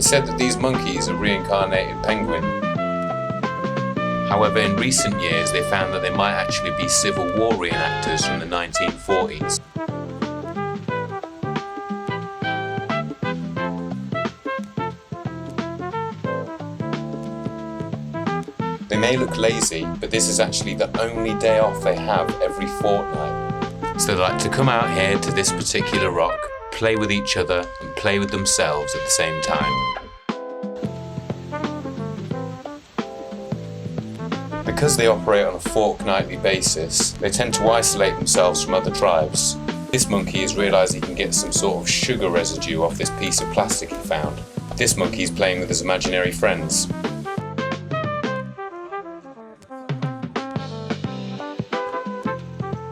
It's said that these monkeys are reincarnated penguins. However, in recent years they found that they might actually be Civil War reenactors from the 1940s. They may look lazy, but this is actually the only day off they have every fortnight. So they like to come out here to this particular rock, play with each other and play with themselves at the same time. Because they operate on a fortnightly basis, they tend to isolate themselves from other tribes. This monkey has realised he can get some sort of sugar residue off this piece of plastic he found. This monkey is playing with his imaginary friends.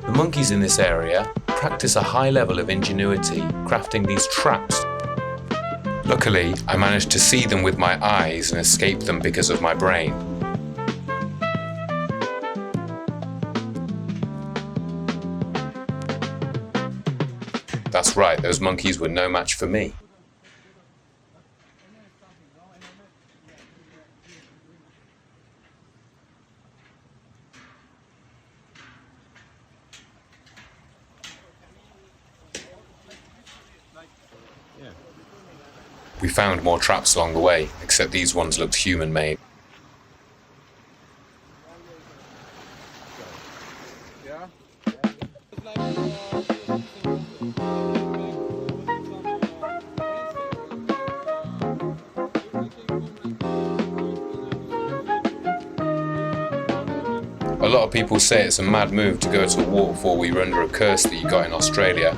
The monkeys in this area practice a high level of ingenuity, crafting these traps. Luckily, I managed to see them with my eyes and escape them because of my brain. That's right, those monkeys were no match for me. We found more traps along the way, except these ones looked human-made. A lot of people say it's a mad move to go to a waterfall where you're under a curse that you got in Australia.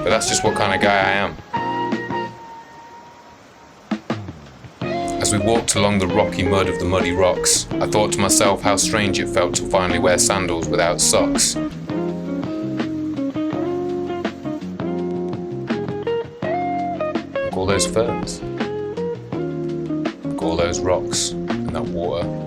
But that's just what kind of guy I am. As we walked along the rocky mud of the muddy rocks, I thought to myself how strange it felt to finally wear sandals without socks. Look, all those ferns. Look, all those rocks and that water.